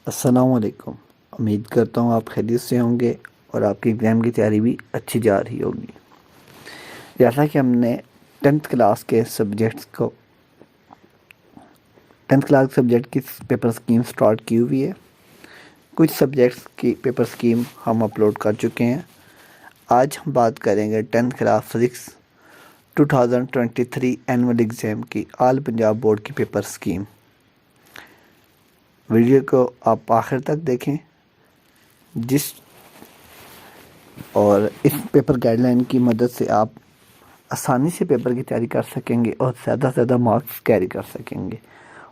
अस्सलामुअलैकुम। उम्मीद करता हूँ आप खैरियत से होंगे और आपकी एग्ज़ाम की तैयारी भी अच्छी जा रही होगी। जैसा कि हमने टेंथ क्लास के सब्जेक्ट्स को टेंथ क्लास सब्जेक्ट की पेपर स्कीम स्टार्ट की हुई है। कुछ सब्जेक्ट्स की पेपर स्कीम हम अपलोड कर चुके हैं। आज हम बात करेंगे tenth class physics 2023 annual exam की ऑल पंजाब बोर्ड की पेपर स्कीम। वीडियो को आप आखिर तक देखें और इस पेपर गाइडलाइन की मदद से आप आसानी से पेपर की तैयारी कर सकेंगे और ज़्यादा से ज़्यादा मार्क्स कैरी कर सकेंगे।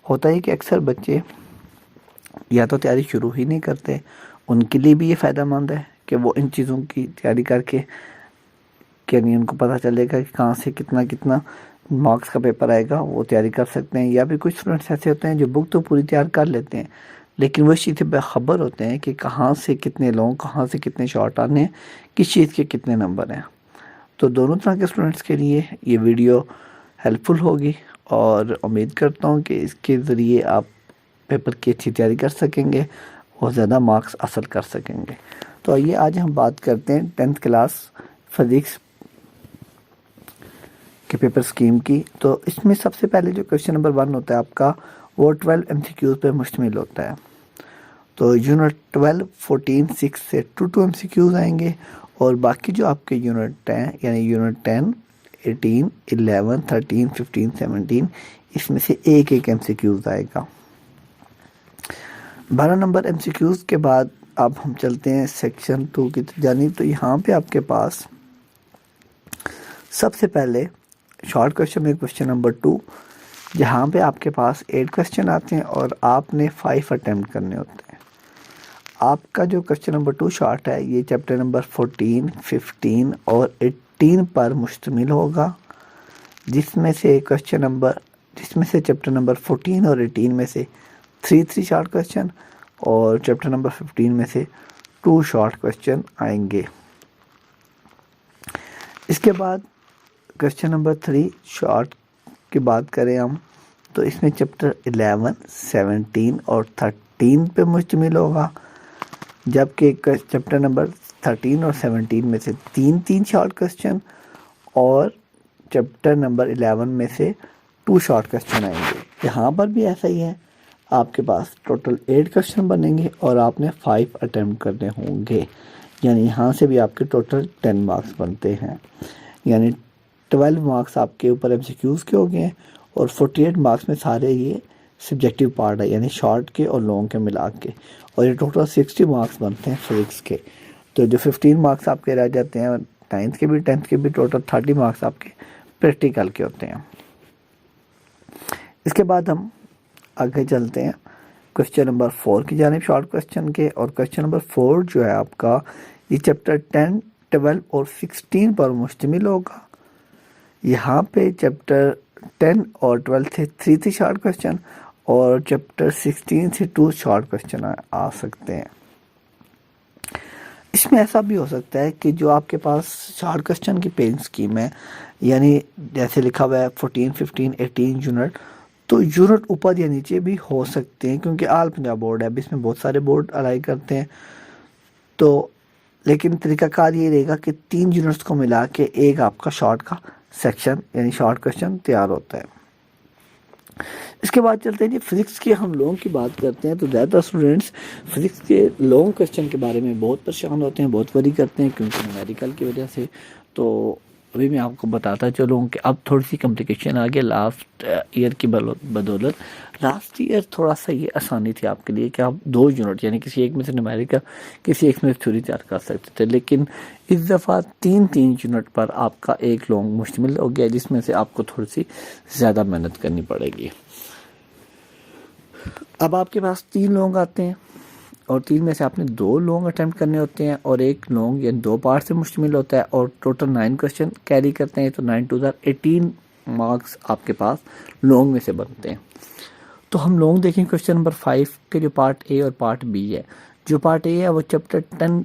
होता है कि अक्सर बच्चे या तो तैयारी शुरू ही नहीं करते, उनके लिए भी ये फ़ायदेमंद है कि वो इन चीज़ों की तैयारी करके कि नहीं उनको पता चलेगा कि कहाँ से कितना कितना मार्क्स का पेपर आएगा, वो तैयारी कर सकते हैं। या भी कुछ स्टूडेंट्स ऐसे होते हैं जो बुक तो पूरी तैयार कर लेते हैं, लेकिन वो इस चीज़ से बेखबर होते हैं कि कहाँ से कितने लॉन्ग, कहाँ से कितने शॉर्ट आने हैं, किस चीज़ के कितने नंबर हैं। तो दोनों तरह के स्टूडेंट्स के लिए ये वीडियो हेल्पफुल होगी और उम्मीद करता हूँ कि इसके ज़रिए आप पेपर की अच्छी तैयारी कर सकेंगे और ज़्यादा मार्क्स हासिल कर सकेंगे। तो आइए आज हम बात करते हैं टेंथ क्लास फिज़िक्स के पेपर स्कीम की। तो इसमें सबसे पहले जो क्वेश्चन नंबर 1 होता है आपका, वो 12 MCQs पर मुश्तमिल होता है। तो यूनिट 12, 14, 6 से 2 MCQs आएंगे और बाकी जो आपके यूनिट हैं यानी यूनिट 10, 18, 11, 13, 15, 17 इसमें से एक एक MCQs आएगा। 12 नंबर MCQs के बाद अब हम चलते हैं सेक्शन 2 की जानिब। तो यहाँ पे आपके पास सबसे पहले शॉर्ट क्वेश्चन में क्वेश्चन नंबर 2, जहाँ पे आपके पास 8 क्वेश्चन आते हैं और आपने 5 अटैम्प्ट करने होते हैं। आपका जो क्वेश्चन नंबर 2 शॉर्ट है ये चैप्टर नंबर 14, 15 और 18 पर मुश्तमिल होगा, जिसमें से चैप्टर नंबर 14 और 18 में से 3 शॉर्ट क्वेश्चन और चैप्टर नंबर 15 में से 2 शॉर्ट क्वेश्चन आएंगे। इसके बाद क्वेश्चन नंबर 3 शॉर्ट की बात करें हम, तो इसमें चैप्टर 11, 17 और 13 पे मुश्तमिल होगा, जबकि चैप्टर नंबर 13 और 17 में से 3 शॉर्ट क्वेश्चन और चैप्टर नंबर 11 में से 2 शॉर्ट क्वेश्चन आएंगे। यहाँ पर भी ऐसा ही है, आपके पास टोटल 8 क्वेश्चन बनेंगे और आपने 5 अटैम्प्ट करने होंगे, यानी यहाँ से भी आपके टोटल 10 मार्क्स बनते हैं। यानी 12 मार्क्स आपके ऊपर MCQs के हो गए हैं और 48 मार्क्स में सारे ये सब्जेक्टिव पार्ट है, यानी शॉर्ट के और लॉन्ग के मिला के, और ये टोटल 60 मार्क्स बनते हैं फिजिक्स के। तो जो 15 मार्क्स आपके रह जाते हैं 9th के भी 10th के भी, टोटल 30 मार्क्स आपके प्रैक्टिकल के होते हैं। इसके बाद हम आगे चलते हैं क्वेश्चन नंबर 4 की जानिब शॉर्ट क्वेश्चन के। और क्वेश्चन नंबर 4 जो है आपका, ये चैप्टर 10, 12 और 16 पर मुश्तमिल होगा। यहाँ पे चैप्टर 10 और 12 से 3 शॉर्ट क्वेश्चन और चैप्टर 16 से 2 शॉर्ट क्वेश्चन आ सकते हैं। इसमें ऐसा भी हो सकता है कि जो आपके पास शॉर्ट क्वेश्चन की पेज स्कीम है, यानी जैसे लिखा हुआ है 14, 15, 18 यूनिट, तो यूनिट ऊपर या नीचे भी हो सकते हैं, क्योंकि ऑल पंजाब बोर्ड है, अब इसमें बहुत सारे बोर्ड अलाइ करते हैं। तो लेकिन तरीकाकार ये रहेगा कि 3 यूनिट्स को मिला के एक आपका शॉर्ट का सेक्शन यानी शॉर्ट क्वेश्चन तैयार होता है। इसके बाद चलते हैं जी फिज़िक्स के हम लॉन्ग की बात करते हैं। तो ज़्यादातर स्टूडेंट्स फिज़िक्स के लॉन्ग क्वेश्चन के बारे में बहुत परेशान होते हैं, बहुत वरी करते हैं, क्योंकि न्यूमेरिकल की वजह से। तो अभी मैं आपको बताता चलूँ कि अब थोड़ी सी कॉम्प्लिकेशन आ गया लास्ट ईयर की बदौलत। लास्ट ईयर थोड़ा सा ये आसानी थी आपके लिए कि आप 2 यूनिट यानी किसी एक में से न्यूमेरिकल, किसी एक में से थ्योरी तैयार कर सकते थे, लेकिन इस दफ़ा 3 यूनिट पर आपका एक लॉन्ग मुश्तमिल हो गया, जिसमें से आपको थोड़ी सी ज़्यादा मेहनत करनी पड़ेगी। अब आपके पास 3 लॉन्ग आते हैं और 3 में से आपने 2 लॉन्ग अटैम्प्ट करने होते हैं और एक लॉन्ग या 2 पार्ट से मुश्तमिल होता है और टोटल 9 क्वेश्चन कैरी करते हैं। तो 9 टू 18 मार्क्स आपके पास लॉन्ग में से बनते हैं। तो हम लॉन्ग देखें क्वेश्चन नंबर 5 के जो पार्ट ए और पार्ट बी है। जो पार्ट ए है वो चैप्टर 10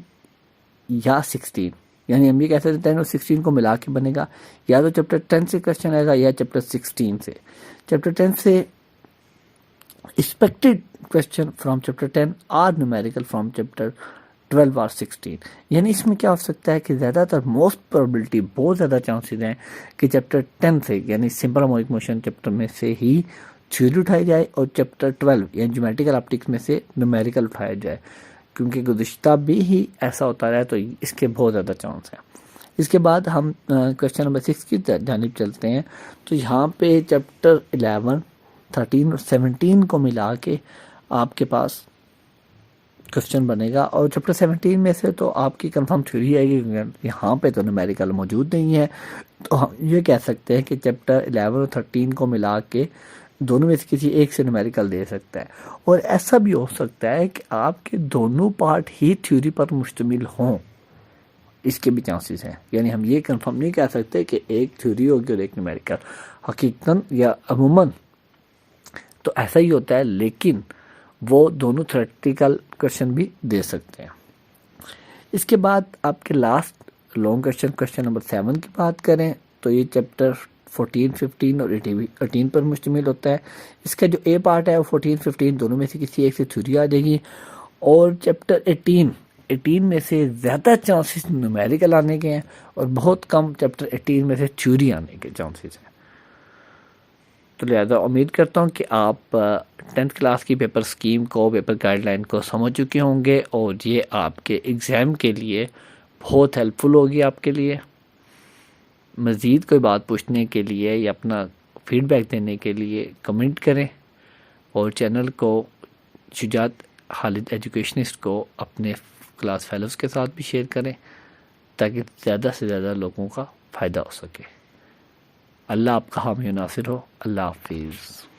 या 16, यानी हम ये कह सकते हैं 10 और 16 को मिला के बनेगा, या तो चैप्टर 10 से क्वेश्चन आएगा या चैप्टर 16 से। चैप्टर 10 से expected question from chapter 10 are numerical from chapter 12 और 16। यानी इसमें क्या हो सकता है कि ज़्यादातर मोस्ट प्रोबेबिलिटी बहुत ज़्यादा चांसेस हैं कि चैप्टर 10 से यानी सिंपल हार्मोनिक मोशन चैप्टर में से ही थ्योरी उठाई जाए और चैप्टर 12 यानी ज्योमेट्रिकल ऑप्टिक्स में से न्यूमेरिकल उठाया जाए, क्योंकि गुज़िश्ता भी ही ऐसा होता रहा है, तो इसके बहुत ज़्यादा चांस हैं। इसके बाद हम क्वेश्चन नंबर 6 की जानिब चलते हैं। तो यहाँ पे चैप्टर 11, 13 और 17 को मिला के आपके पास क्वेश्चन बनेगा, और चैप्टर 17 में से तो आपकी कंफर्म थ्योरी आएगी, यहाँ पे तो न्यूमेरिकल मौजूद नहीं है। तो हम ये कह सकते हैं कि चैप्टर 11 और 13 को मिला के दोनों में से किसी एक से न्यूमेरिकल दे सकता है। और ऐसा भी हो सकता है कि आपके दोनों पार्ट ही थ्योरी पर मुश्तमिल हों, इसके भी चांसेस हैं। यानी हम ये कंफर्म नहीं कह सकते कि एक थ्योरी होगी और एक न्यूमेरिकल। हकीकतन या अमूमन तो ऐसा ही होता है, लेकिन वो दोनों थ्योरेटिकल क्वेश्चन भी दे सकते हैं। इसके बाद आपके last long question, question number 7 की बात करें तो ये चैप्टर 14, 15 और 18 पर मुश्तमिल होता है। इसका जो ए पार्ट है वो 14, 15 दोनों में से किसी एक से थ्योरी आ जाएगी, और चैप्टर 18 में से ज़्यादा चांसेस न्यूमेरिकल आने के हैं और बहुत कम चैप्टर 18 में से थ्योरी आने के चांसेस हैं। तो लिहाजा उम्मीद करता हूँ कि आप 10th क्लास की पेपर स्कीम को, पेपर गाइडलाइन को समझ चुके होंगे, और ये आपके एग्ज़ाम के लिए बहुत हेल्पफुल होगी आपके लिए। मज़ीद कोई बात पूछने के लिए या अपना फीडबैक देने के लिए कमेंट करें, और चैनल को शुजात खालिद एजुकेशनिस्ट को अपने क्लास फेलोज़ के साथ भी शेयर करें, ताकि ज़्यादा से ज़्यादा लोगों का फ़ायदा हो सके। अल्लाह आपका हामी नासिर हो। अल्लाह हाफिज़।